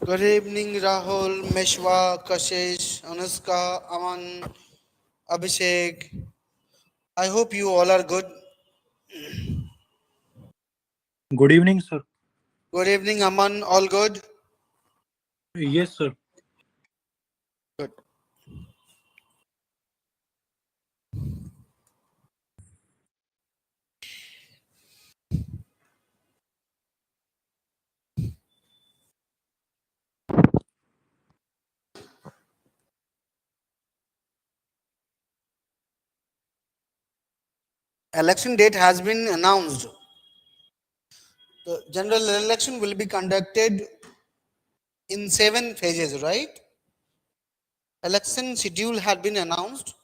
Good evening, Rahul, Meshwa, Kashish, Anuska, Aman, Abhishek. I hope you all are good. Good evening, sir. Good evening, Aman. All good? Yes, sir. Good. Election date has been announced. The general election will be conducted in 7 phases, right? Election schedule had been announced.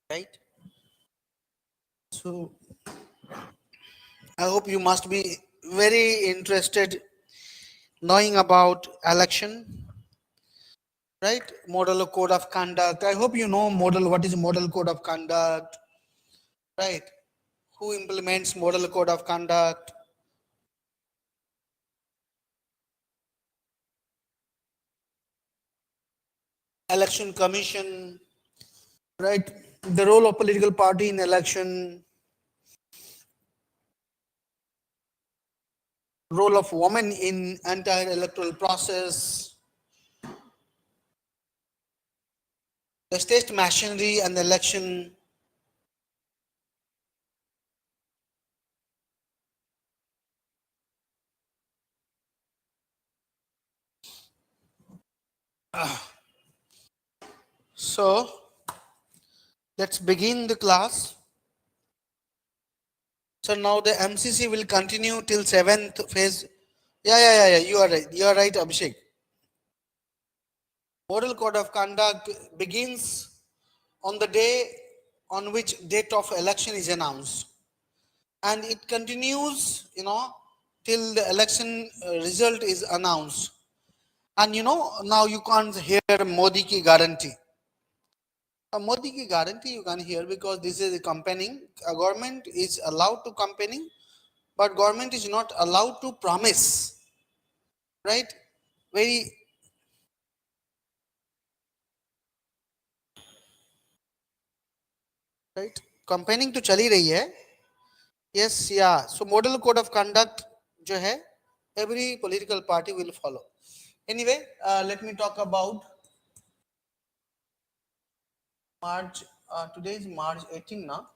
Right? So I hope you must be very interested knowing about election, right? Model code of conduct. I hope you know what is model code of conduct, right? Who implements model code of conduct? Election commission, right? The role of political party in election, role of women in entire electoral process, the state machinery and the election, so let's begin the class. So now the MCC will continue till 7th phase. Yeah. You are right. You are right, Abhishek. Model code of conduct begins on the day on which date of election is announced, and it continues, till the election result is announced. And now you can't hear Modi ki guarantee. Modi ki guarantee you can hear because this is campaigning. A government is allowed to campaigning, but government is not allowed to promise, right? Very right. Campaigning तो चली रही है. Yes, yeah. So model code of conduct जो है, every political party will follow. Anyway, let me talk about March. Today is March 18 now.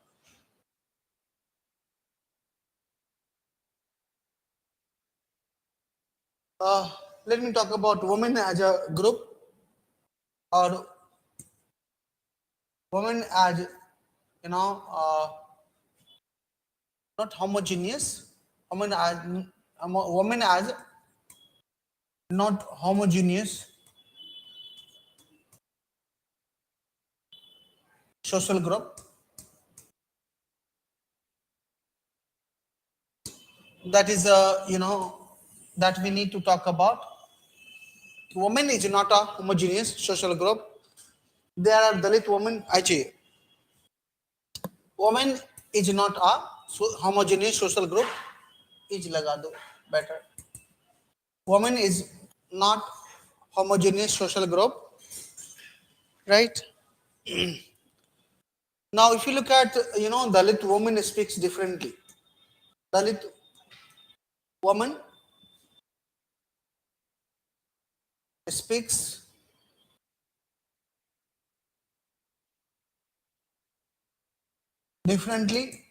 Let me talk about women as a group, or women as not homogeneous. Women as not homogeneous social group. That is that we need to talk about. Women is not a homogeneous social group. There are Dalit women. Actually, women is not a homogeneous social group. Is laga do better. Women is not homogeneous social group, right? Now, if you look at Dalit woman speaks differently. Dalit woman speaks differently.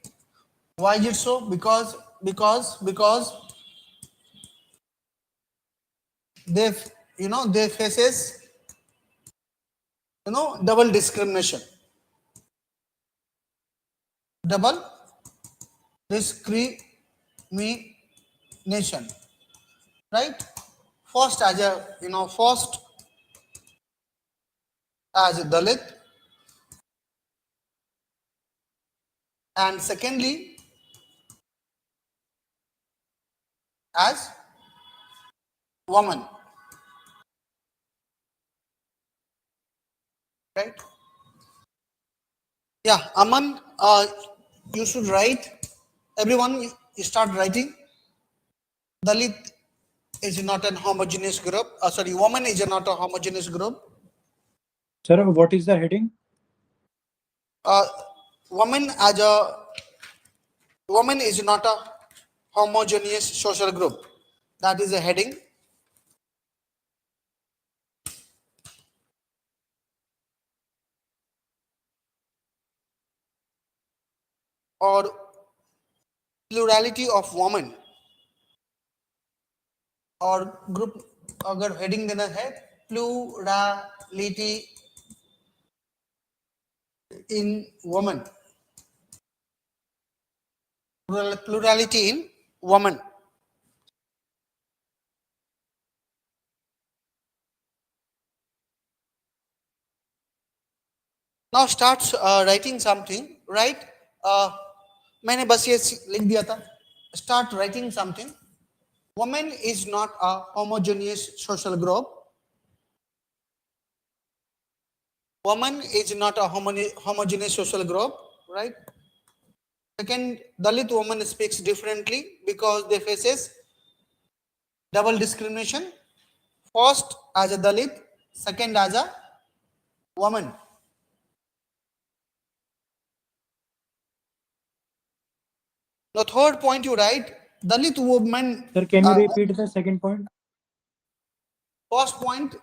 Why is it so? Because they they faces double discrimination. Double discrimination, right? First as a first as a Dalit, and secondly as woman, right? Yeah, Aman, you should write. Everyone, You start writing. Dalit is not an homogeneous group. Woman is not a homogeneous group. Sir, what is the heading? Woman is not a homogeneous social group. That is a heading. Or plurality of women. और group अगर heading देना है plurality in women, plurality in women. Now starts writing something, right? मैंने बस ये लिख दिया था. Start writing something. Women is not a homogeneous social group. Woman is not a homogeneous social group, right? Second, Dalit woman speaks differently because they faces double discrimination. First as a Dalit, second as a woman. The third point you write, Dalit woman. Sir, can you repeat the second point? First point,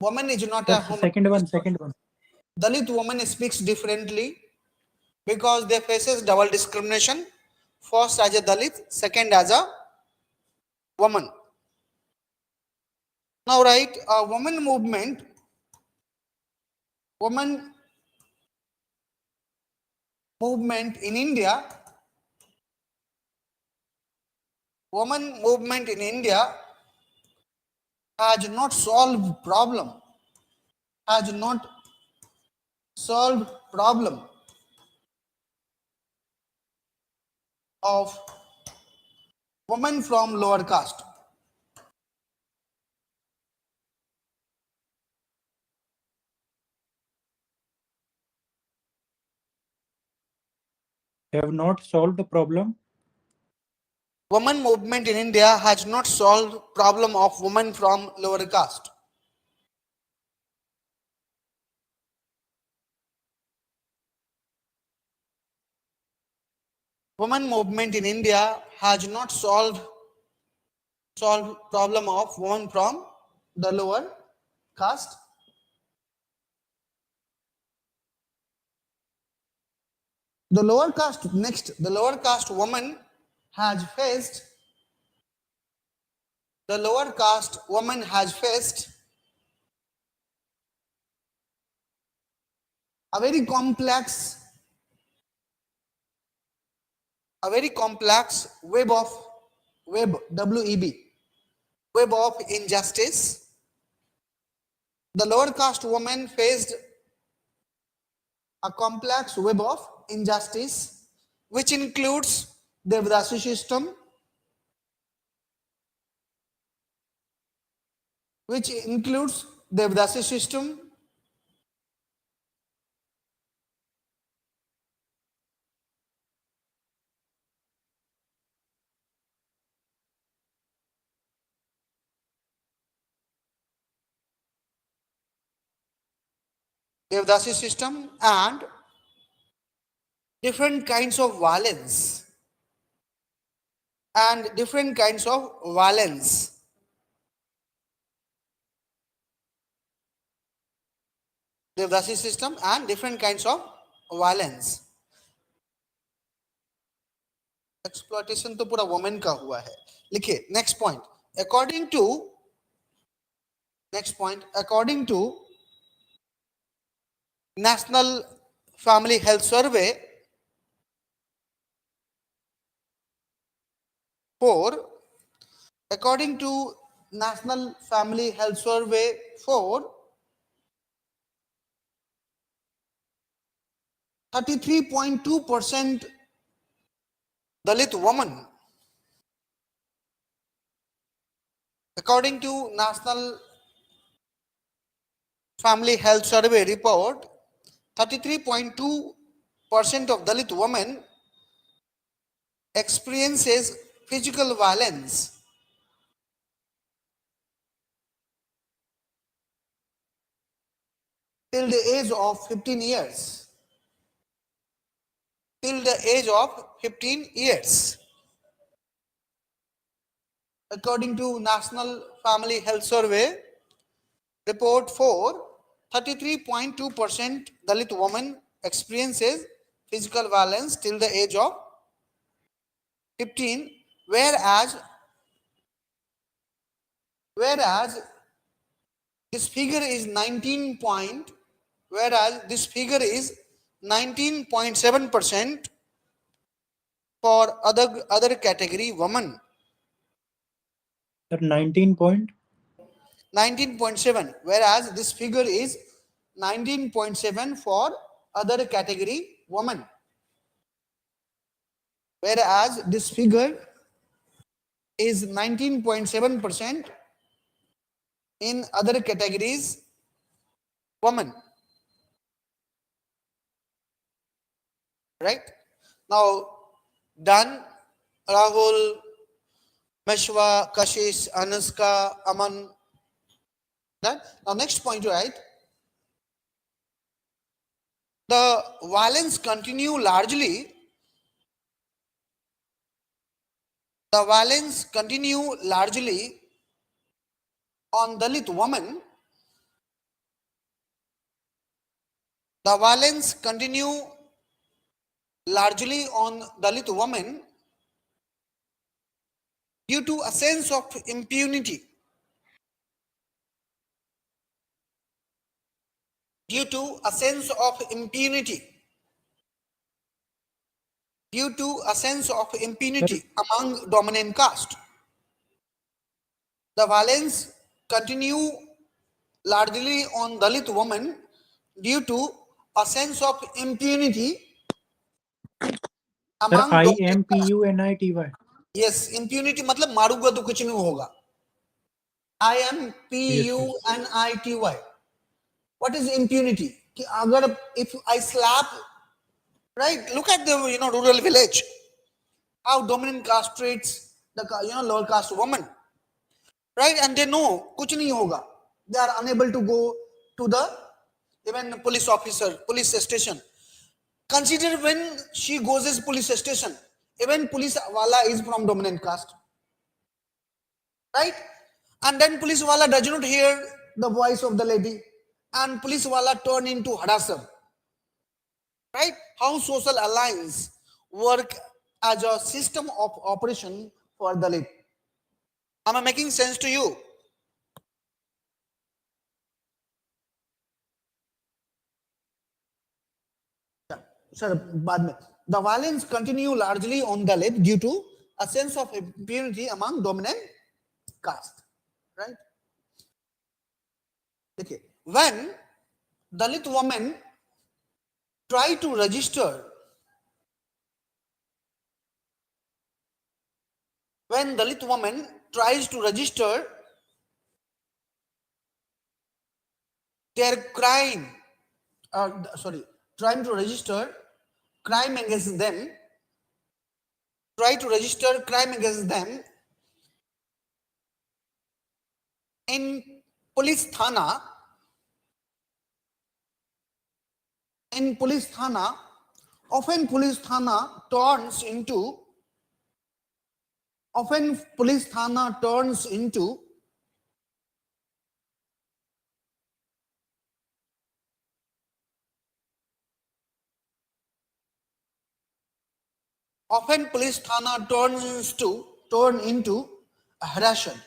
woman is not Sir, a second one. Dalit woman speaks differently because they faces double discrimination. First as a Dalit, second as a woman. Now write a woman movement in India. Woman movement in India has not solved problem. Has not solved problem of women from lower caste. Have not solved the problem. Women movement in India has not solved problem of women from lower caste. Women movement in India has not solved problem of women from the lower caste. The lower caste woman has faced a very complex web of injustice. The lower caste woman faced a complex web of injustice, which includes Devdasi system, and different kinds of violence. Devdasi system and different kinds of violence. Exploitation तो पूरा women का हुआ है. लिखिए next point. According to National Family Health Survey 4, according to National Family Health Survey 4, 33.2% Dalit women. According to National Family Health Survey report, 33.2% of Dalit women experiences physical violence till the age of 15 years. Till the age of 15 years. According to National Family Health Survey, report 4, 33.2% Dalit women experiences physical violence till the age of 15, whereas this figure is 19.7% for other category women. Sir, 19 point. 19.7, whereas this figure is 19.7 for other category women. Whereas this figure is 19.7% in other categories women. Right? Now, done. Rahul, Meshwa, Kashish, Anuska, Aman. Done. Now, next point, right? The violence continue largely on Dalit women. The violence continue largely on Dalit women due to a sense of impunity. Due to a sense of impunity among dominant caste. The violence continue largely on Dalit women due to a sense of impunity Sir, among dominant caste. IMPUNITY. Yes, impunity मतलब मारूंगा तो कुछ नहीं होगा. IMPUNITY. What is impunity? कि अगर if I slap, right? Look at the rural village. How dominant caste treats the lower caste woman, right? And they know kuch nahi hoga. They are unable to go to the even police station. Consider when she goes as police station, even police wala is from dominant caste, right? And then police wala does not hear the voice of the lady, and police wala turn into harasser, right? How social alliance work as a system of operation for Dalit. Am I making sense to you? Sir, the violence continue largely on Dalit due to a sense of impunity among dominant caste, right? Okay. When Dalit women try to register, when Dalit woman tries to register their crime, trying to register crime against them, in police thana, often police thana turns into turn into a harassment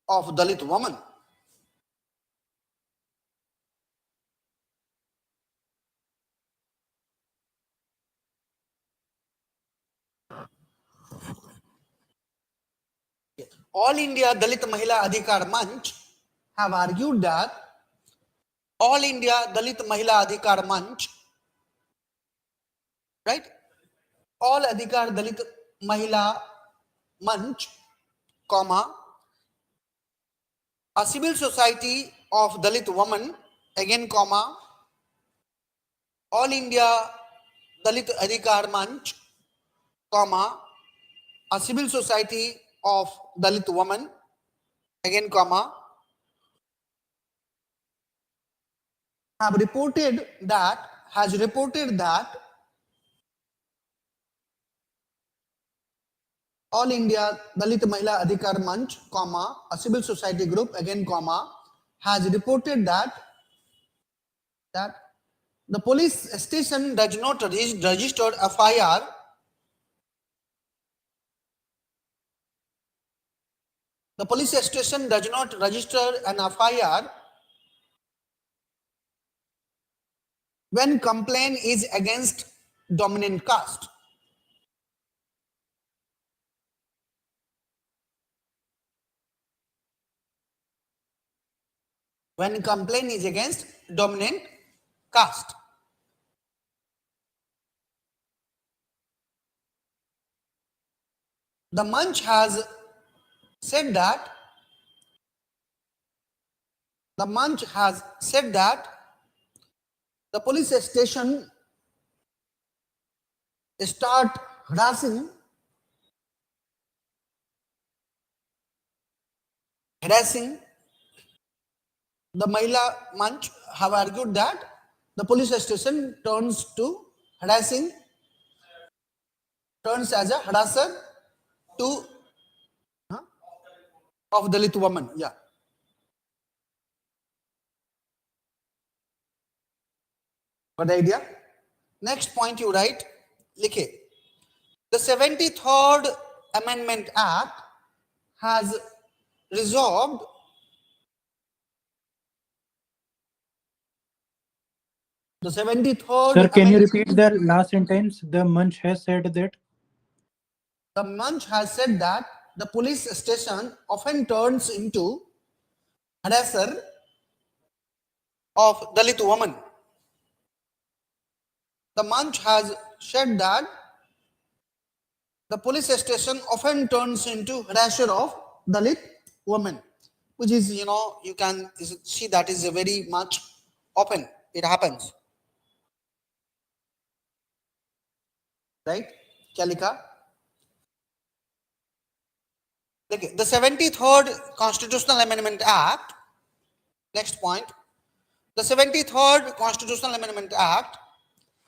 of Dalit woman. All India Dalit Mahila Adhikar Manch have argued that All India Dalit Mahila Adhikar Manch, right? All Adhikar Dalit Mahila Manch, comma, a civil society of Dalit women, again, comma, All India Dalit Adhikar Manch, comma, a civil society of Dalit women, again, comma, has reported that All India Dalit Mahila Adhikar Manch, comma, a civil society group, again, comma, has reported that the police station does not register FIR. The police station does not register an FIR when complaint is against dominant caste. When complaint is against dominant caste. The Munch has said that the police station start harassing the Mahila Munch have argued that the police station turns as a harasser to of Dalit woman. Yeah. Got the idea? Next point you write, likhe. The 73rd Amendment Act has resolved the 73rd Sir, can you Amendment. repeat the last sentence? The Munch has said that. The Munch has said that the police station often turns into harasser of Dalit women. The Munch has said that the police station often turns into harasser of Dalit women, which is, you can see that is a very much often it happens. Right? क्या लिखा? देखिए, the 73rd Constitutional Amendment Act, next point, the 73rd Constitutional Amendment Act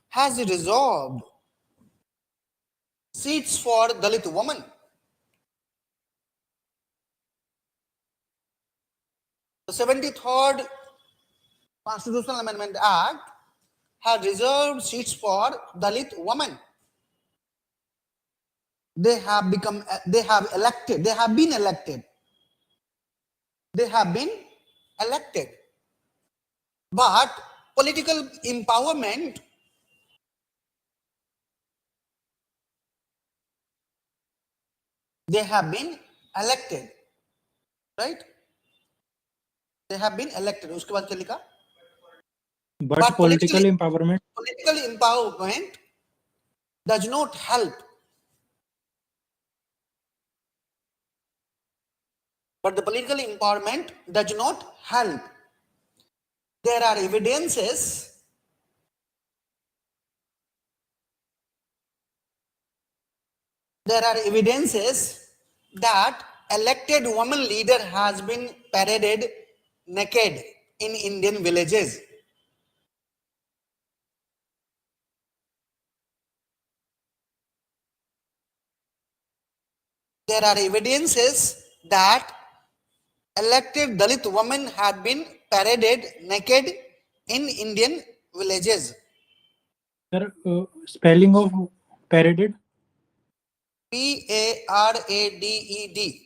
has resolved seats for Dalit women. The 73rd Constitutional Amendment Act has reserved seats for Dalit women. They have been elected. But political empowerment, they have been elected. Right? They have been elected. उसके बाद क्या लिखा? But political empowerment does not help. But the political empowerment does not help. There are evidences that elected woman leader has been paraded naked in Indian villages. There are evidences that elected Dalit women had been paraded naked in Indian villages. Sir, spelling of paraded? Paraded,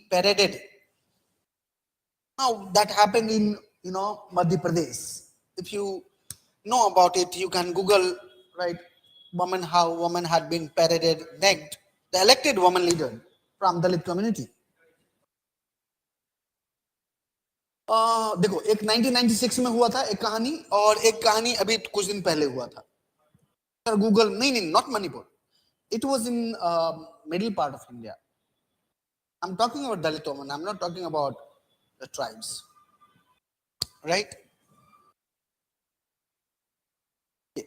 paraded. Now that happened in Madhya Pradesh. If you know about it, you can Google, right? How woman had been paraded naked. The elected woman leader from Dalit community. देखो, एक 1996 में हुआ था एक कहानी, और एक कहानी अभी कुछ दिन पहले हुआ था. सर गूगल, नहीं, not Manipur. It was in middle part of India. I'm talking about Dalit women. I'm not talking about the tribes. Right?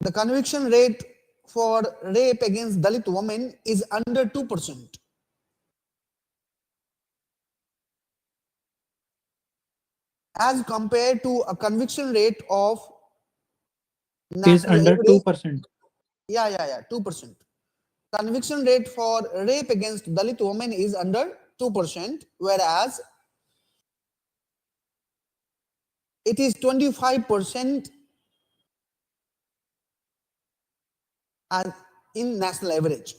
The conviction rate for rape against Dalit women is under 2%. As compared to a conviction rate of Is national under average. 2%. Yeah, 2%. Conviction rate for rape against Dalit women is under 2%, whereas it is 25% as in national average.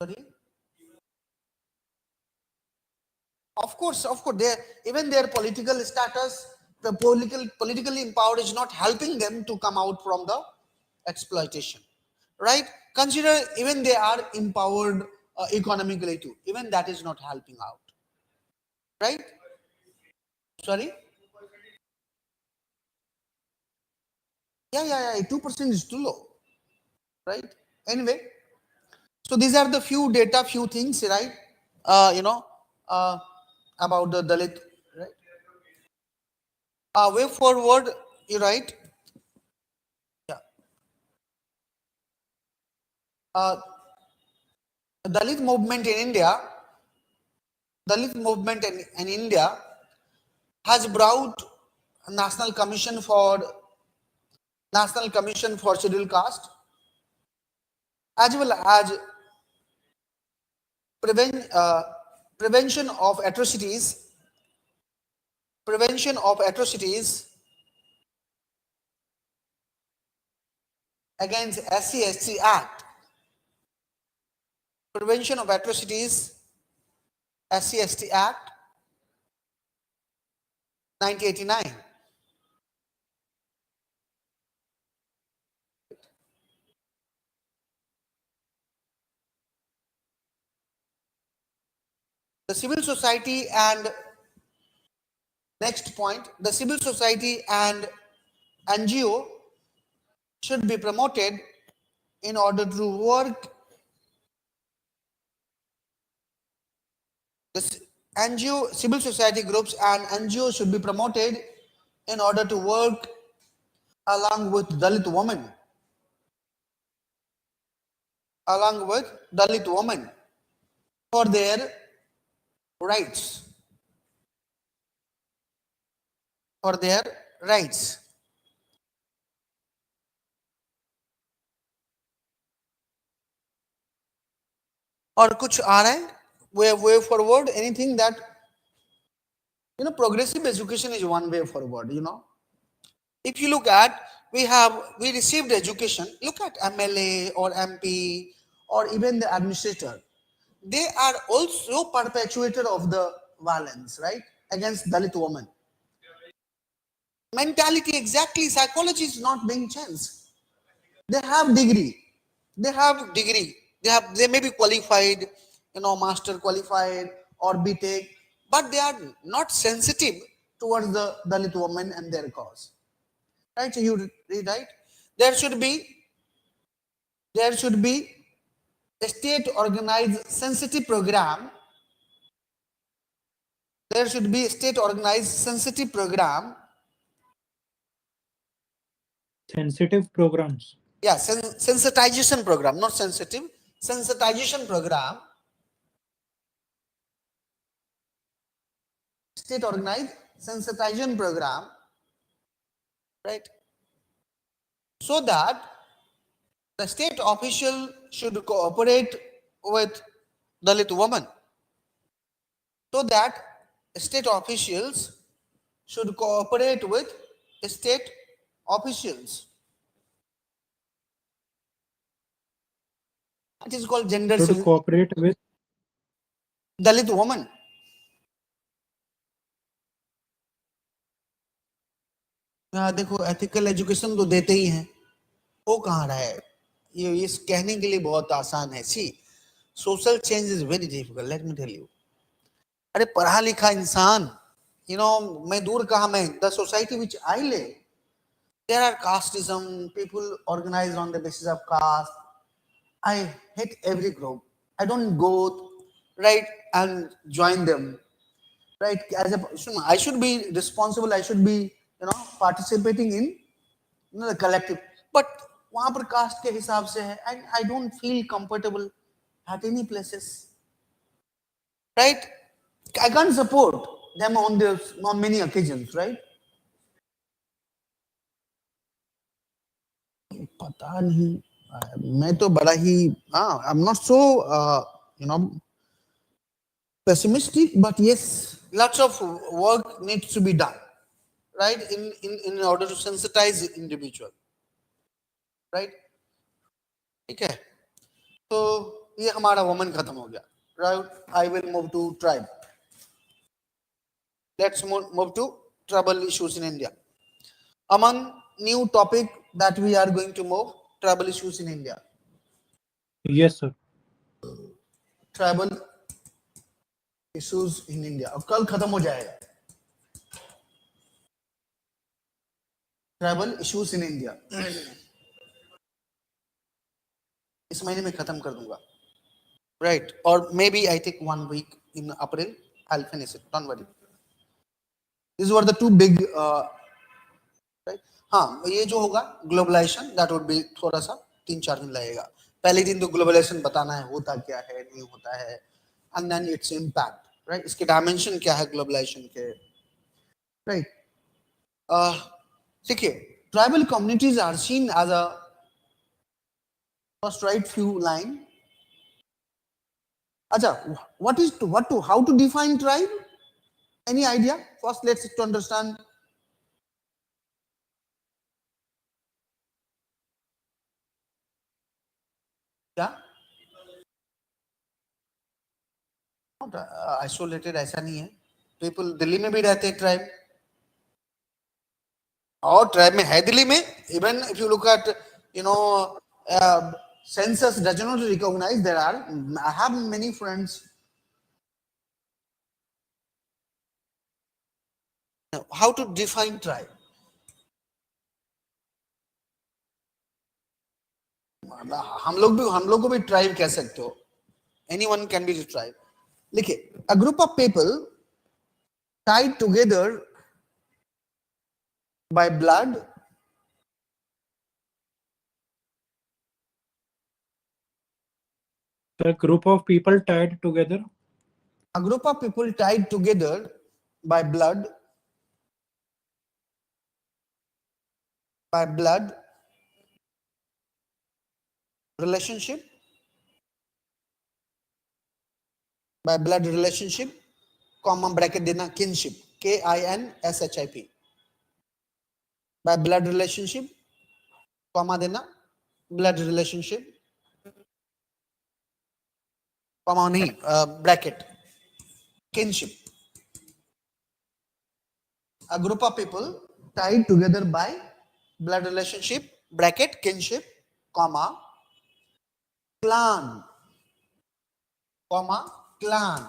Sorry? Of course, even their political status, the politically empowered is not helping them to come out from the exploitation, right? Consider even they are empowered economically too. Even that is not helping out, right? Sorry. Yeah. 2% is too low, right? Anyway, so these are the few data, few things, right? You know, about the Dalit, right? Way forward, you right? Yeah. Uh, Dalit movement in India, Dalit movement in India has brought National Commission for Scheduled Caste, as well as preven, uh, prevention of atrocities, prevention of atrocities against SC/ST Act, prevention of atrocities SC/ST Act 1989. The civil society and next point, the civil society and NGO should be promoted in order to work. The NGO, civil society groups and NGO should be promoted in order to work along with Dalit women, for their rights, for their rights. और कुछ आ रहा है way forward, anything that progressive education is one way forward. If you look at, we received education, look at MLA or MP or even the administrator, they are also perpetuator of the violence, right, against Dalit women. Mentality, exactly, psychology is not being changed. They have degree, they may be qualified, master qualified or BTech, but they are not sensitive towards the Dalit women and their cause, right? So you read, right? There should be a state organized sensitive program. There should be a state organized sensitive program. Sensitive programs. Yeah, sensitization program, not sensitive, sensitization program. State organized sensitization program, right? So that the state official should cooperate with Dalit women. So that state officials should cooperate with state officials. It is called gender Should cooperate with Dalit woman. देखो ethical education तो देते ही हैं, वो कहाँ रहा है? ये इस कहने के लिए बहुत आसान है. See social change is very difficult, let me tell you. अरे पढ़ा लिखा इंसान, मैं दूर कहाँ, मैं the society which I live, there are casteism, people organized on the basis of caste. I hate every group. I don't go, right? and join them, right? As a, I should be responsible, I should be, participating in, the collective. But वहां पर cast के हिसाब से है, and I don't feel comfortable at any places, right? I can't support them on many occasions, right? पता नहीं, मैं तो बड़ा ही, I'm not so pessimistic, but yes, lots of work needs to be done, right? In order to sensitize the individual, right? ठीक है, तो ये हमारा वुमन खत्म हो गया, right? I will move to tribe. Let's move to tribal issues in India. Among new topic that we are going to move, tribal issues in India. Yes, sir. Tribal issues in India. अब कल खत्म हो जाएगा. Tribal issues in India. इस महीने में खत्म कर दूंगा. Right. Or maybe I take 1 week in April. I'll finish it. Don't worry. These were the two big right. हाँ, ये जो होगा ग्लोबलाइजेशन, that would be थोड़ा सा 3-4 दिन लगेगा. पहले दिन तो ग्लोबलाइजेशन बताना है, होता क्या है, नहीं होता है, and then its impact, right? इसके डायमेंशन क्या है ग्लोबलाइजेशन के, right? देखिए, tribal communities are seen as a, first right few line. अच्छा, how to define tribe? Any idea? First, let's to understand. क्या? Not isolated, ऐसा नहीं है. People दिल्ली में भी रहते हैं ट्राइब, और ट्राइब में है दिल्ली में. Even if you look at, census does not recognize, there are, I have many friends. How to define tribe? हम लोग को भी ट्राइब कह सकते हो. Anyone can be a tribe. लिखिए, a group of people tied together by blood, A group of people tied together. A group of people tied together by blood, relationship, comma bracket देना, kinship, KINSHIP, by blood relationship, comma देना, blood relationship, comma नहीं, bracket, kinship. A group of people tied together by blood relationship, bracket, kinship, comma, clan, clan,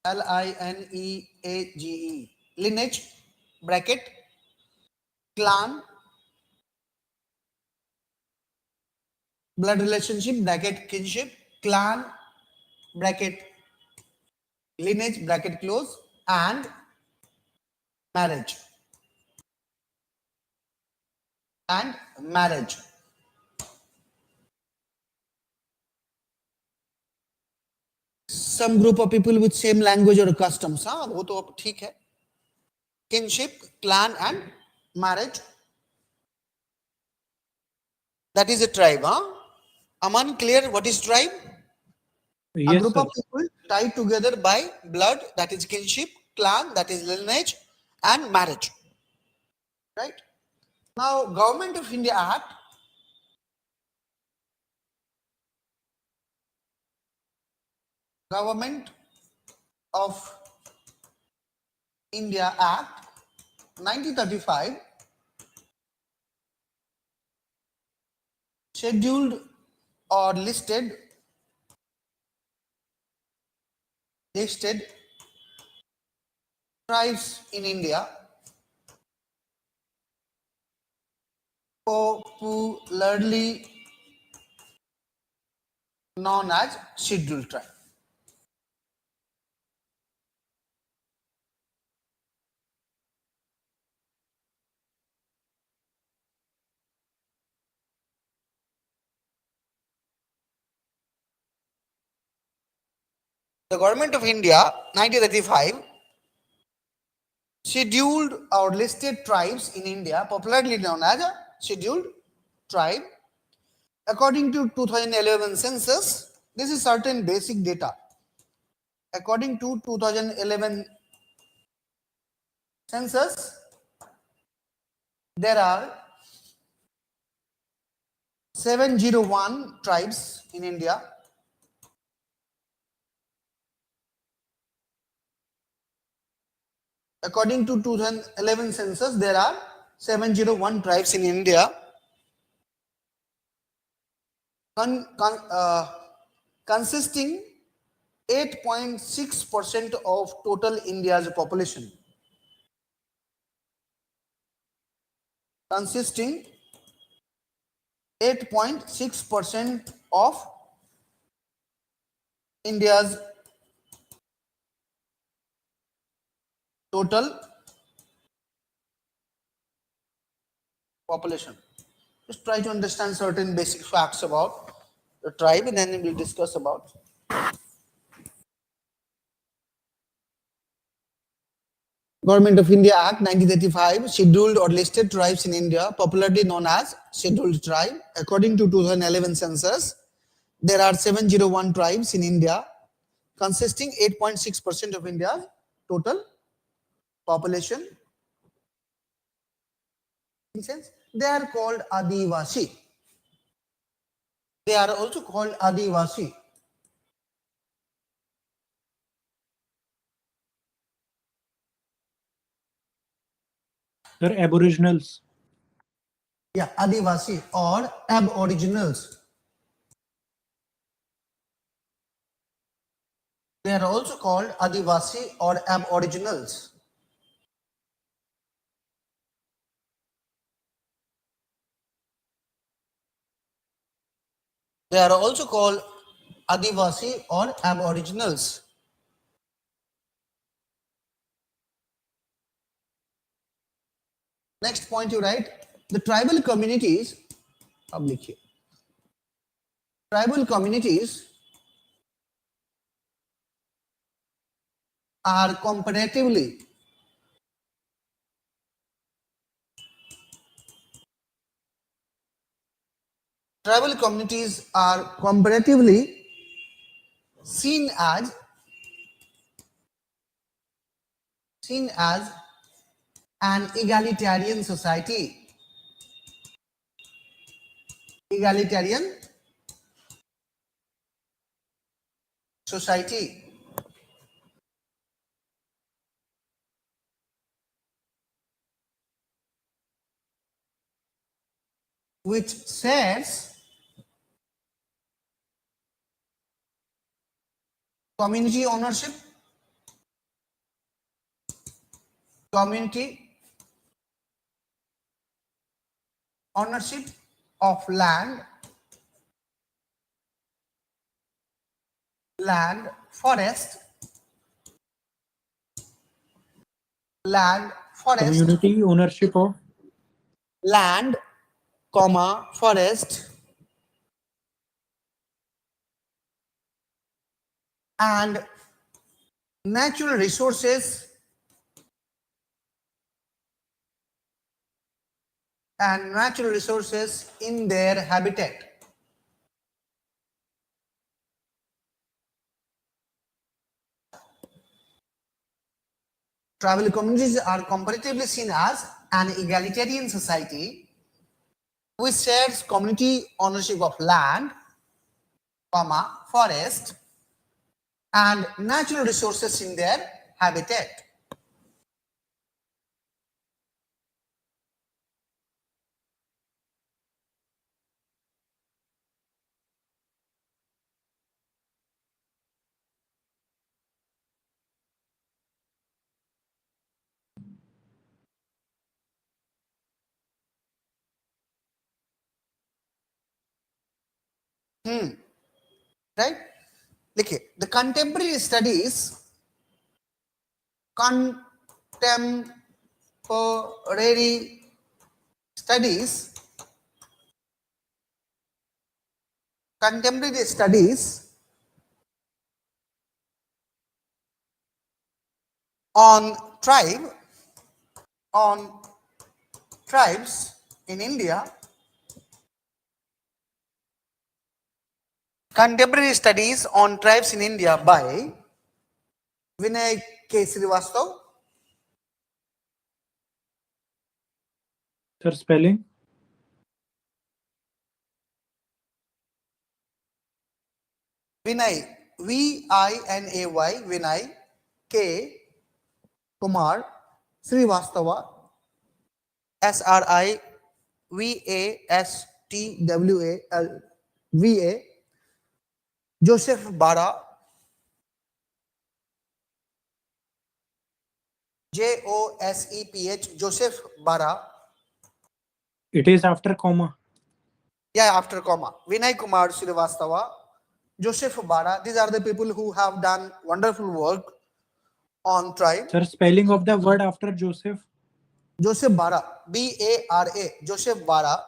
LINEAGE, lineage, bracket, clan, blood relationship, bracket, kinship, clan, bracket, lineage, bracket close, and marriage. Some group of people with same language or customs, हाँ वो तो अब ठीक है. Kinship, clan, and marriage. That is a tribe, huh? Aman, clear what is tribe? Yes, a group sir. of people tied together by blood, that is kinship, clan, that is lineage, and marriage. Right? Now, Government of India Act, Government of India Act 1935 scheduled or listed tribes in India, popularly known as scheduled tribe. The government of India, 1935, scheduled or listed tribes in India, popularly known as a scheduled tribe. According to 2011 census, this is certain basic data. According to 2011 census, there are 701 tribes in India. According to 2011 census, there are 701 tribes in India, consisting 8.6% of total India's population. Consisting 8.6% of India's total population. Just try to understand certain basic facts about the tribe, and then we will discuss about. Government of India Act 1935, scheduled or listed tribes in India, popularly known as scheduled tribe. According to 2011 census, there are 701 tribes in India, consisting 8.6% of India's total population. In sense, they are called Adivasi. They are also called Adivasi. They're aboriginals. Yeah, Adivasi or aboriginals. They are also called Adivasi or aboriginals. They are also called Adivasi or aboriginals. Next point you write, the tribal communities, public here. Tribal communities are comparatively seen as an egalitarian society. Egalitarian society. Which shares community ownership, community ownership of land, forest, Community ownership of land, forest, and natural resources in their habitat. Tribal communities are comparatively seen as an egalitarian society which shares community ownership of land, forest, and natural resources in their habitat. right? लिखिए, the contemporary studies studies contemporary studies on tribes in India. Contemporary studies on tribes in India by Vinay K. Srivastav. Sir, spelling? Vinay, Vinay, Vinay K. Kumar Srivastava, Srivastava, Joseph Bara, Joseph, Joseph Bara. It is after comma. Yeah, after comma. Vinay Kumar Srivastava, Joseph Bara. These are the people who have done wonderful work on tribe. Sir, spelling of the word after Joseph? Joseph Bara, Bara, Joseph Bara,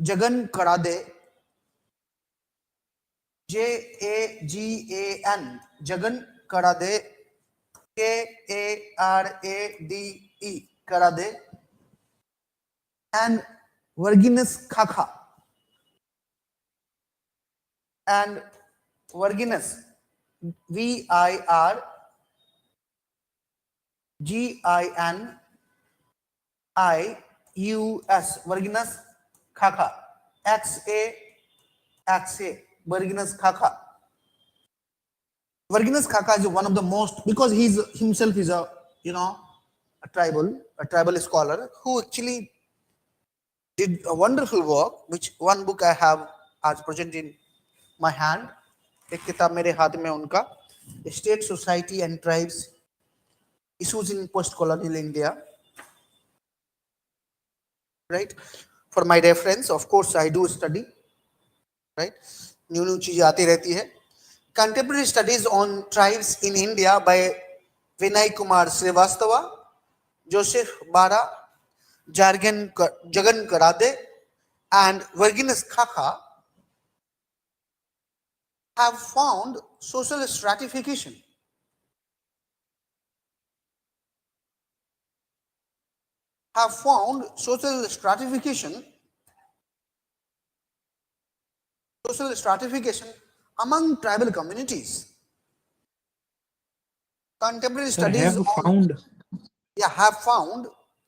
Jagan Karade, Jagan, Jagan Karade, Karade, Karade, and Virginus Khakha, and Virginus, Virginus, Virginus Khakha, Xa, Virginus Khakha. Virginus Khakha is one of the most, because he's himself is a a tribal scholar who actually did a wonderful work. Which one book I have as present in my hand. एक किताब मेरे हाथ में उनका State Society and Tribes Issues in Post-Colonial India. Right? For my reference, of course, I do study. Right? New चीजें आती रहती है. Contemporary studies on tribes in India by Vinay Kumar Srivastava, Joseph Bara, Jagan Karade, and Virginus Khakha have found social stratification. Among tribal communities. Contemporary Sir, studies have on found. have found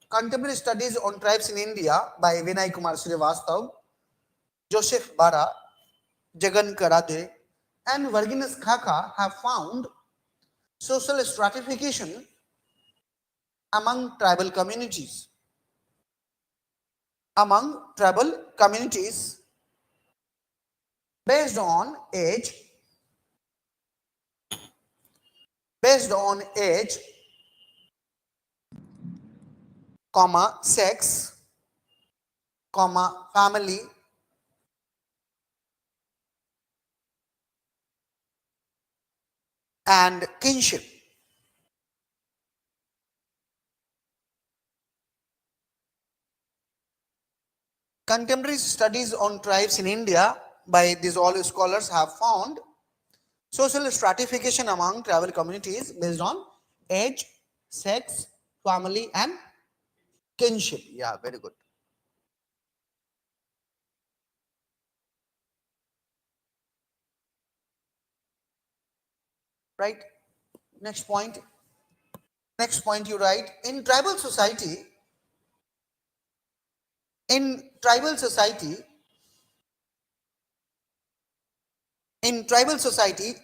contemporary studies on tribes in India by Vinay Kumar Srivastav, Joseph Bara, Jagan Karade, and Virginus Khakha have found social stratification among tribal communities. Based on age, sex, family, and kinship. Contemporary studies on tribes in India by these all scholars have found social stratification among tribal communities based on age, sex, family, and kinship. Yeah, very good. Right? Next point you write, in tribal society,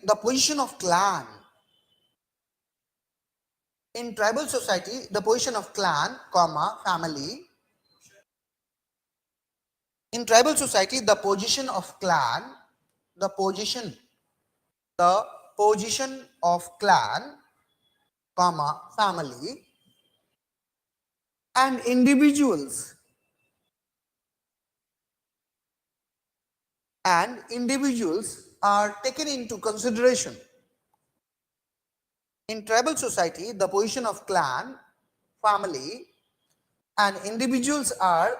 the position of clan, family, in tribal society, the position of clan, family, and individuals and individuals are taken into consideration. In tribal society, the position of clan, family, and individuals are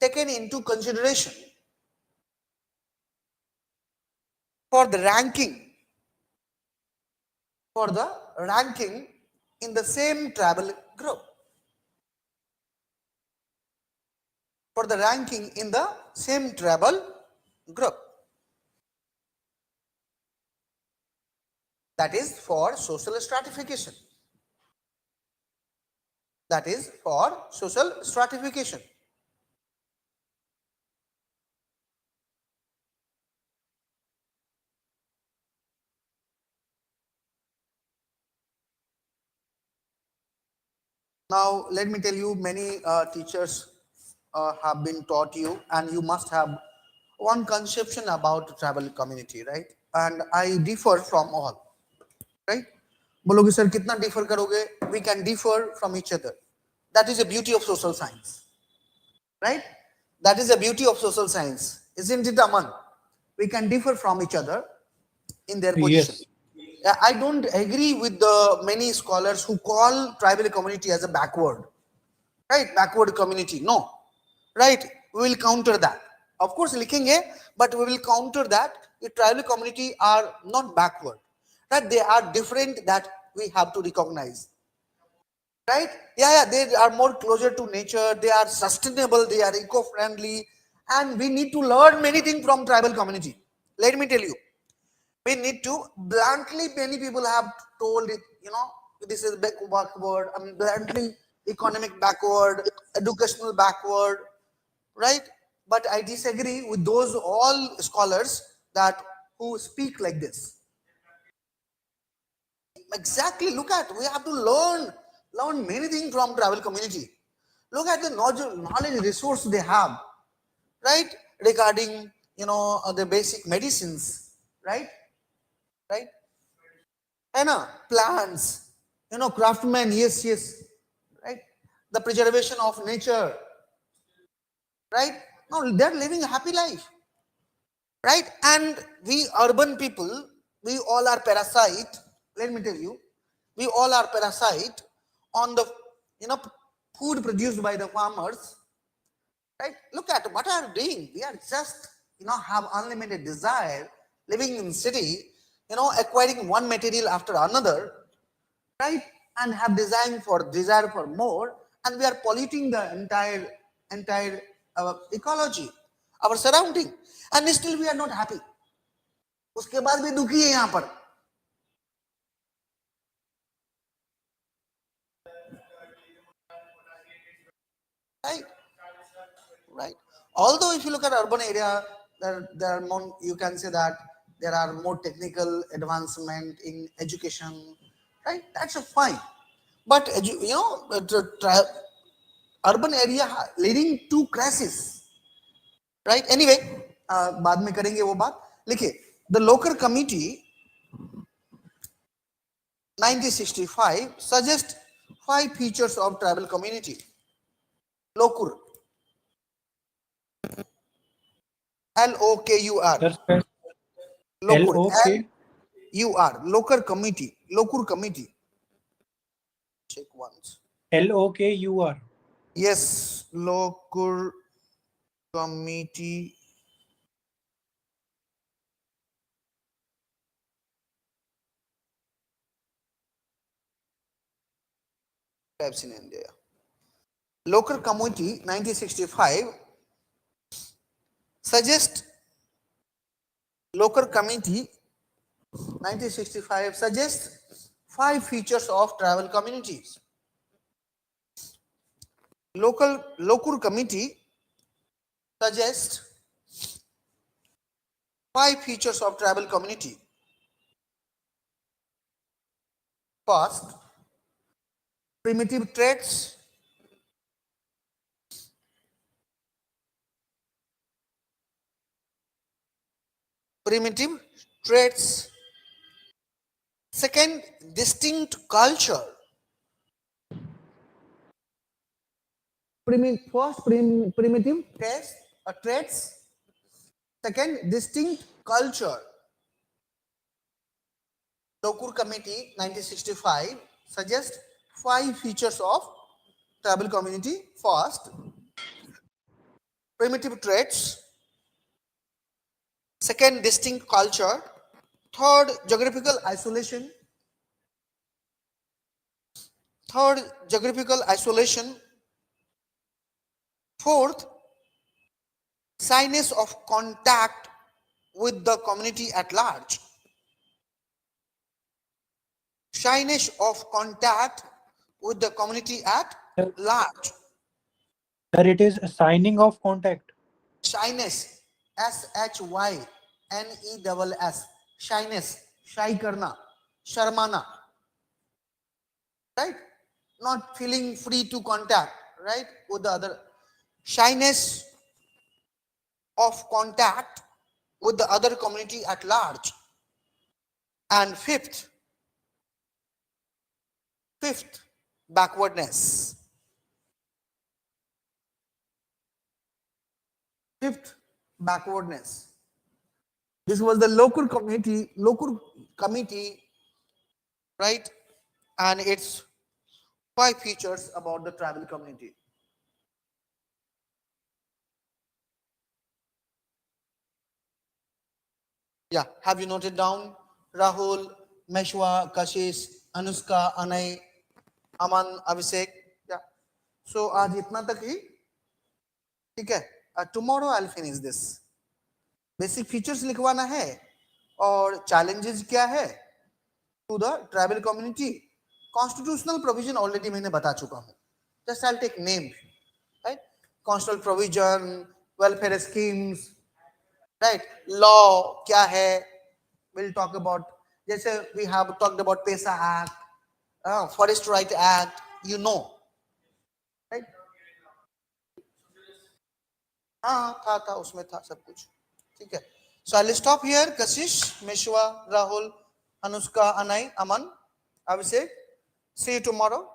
taken into consideration for the ranking, in the same tribal group. For the ranking in the same tribal group. That is for social stratification. That is for social stratification. Now, let me tell you, many teachers have been taught you, and you must have one conception about tribal community, right? And I differ from all, right? बोलोगे sir कितना differ करोगे? We can differ from each other. That is the beauty of social science, right? That is the beauty of social science, isn't it, Aman? We can differ from each other in their position. Yes. I don't agree with the many scholars who call tribal community as a backward, right? Backward community. No, right? We will counter that. Of course, लिखेंगे, but we will counter that. The tribal community are not backward, right? They are different. That we have to recognize, right? Yeah, they are more closer to nature. They are sustainable. They are eco-friendly, and we need to learn many things from tribal community. Let me tell you. We need to bluntly, many people have told it, this is backward, I mean, bluntly economic backward, educational backward, right? But I disagree with those all scholars that who speak like this. Exactly, look at, we have to learn many things from travel community. Look at the knowledge resource they have, right? Regarding, the basic medicines, right? Right? Plants, craftsmen, yes, right? The preservation of nature, right? No, they're living a happy life, right? And we urban people, we all are parasite. Let me tell you, we all are parasite on the, food produced by the farmers, right? Look at what are we doing. We are just, have unlimited desire, living in city, acquiring one material after another, right? And have desire for more, and we are polluting the entire ecology, our surrounding, and still we are not happy. उसके बाद भी दुखी है यहाँ पर, right? Right. Although if you look at urban area, there are more, you can say that there are more technical advancement in education, right? That's a fine. But urban area leading to crisis, right? Anyway, बाद में करेंगे वो बात. लिखिए, the local committee 1965 suggests 5 features of tribal community. Lokur, LOKUR, Sir, sir. Lokur, LOK. Local committee, Lokur committee. Check once. LOKUR. Yes, Lokur committee. Tribes in India. Local committee 1965 suggests local committee 1965 suggests 5 features of tribal communities. Local committee suggests 5 features of tribal community. First, primitive traits. Primitive traits. Second, distinct culture. Primitive traits. Second, distinct culture. Lokur Committee 1965 suggests 5 features of tribal community. First, primitive traits. Second, distinct culture. Third, geographical isolation. Fourth, shyness of contact with the community at large. Shyness of contact with the community at large. Sir, it is signing of contact. Shyness, SHYNESS, shyness, shy karna, sharmana, right? Not feeling free to contact, right, with the other. Shyness of contact with the other community at large. And fifth, backwardness. Fifth, backwardness. This was the local committee, right? And its 5 features about the tribal community. Yeah, have you noted down? Rahul, Meshwa, Kashish, Anushka, Anay, Aman, Abhishek. Yeah. So आज इतना तक ही, ठीक है? Tomorrow I'll finish this. Basic features लिखवाना है और challenges क्या है to the tribal community. Constitutional provision already मैंने बता चुका हूँ. Just I'll take name, right? Constitutional provision, welfare schemes, right? Law क्या है? We'll talk about. जैसे we have talked about PESA Act, Forest Right Act, you know, right? हाँ था उसमें था सब कुछ, ठीक है. So I'll stop here. Kashish, Meshwa, Rahul, Anushka, Anay, Aman, Abhishek. See you tomorrow.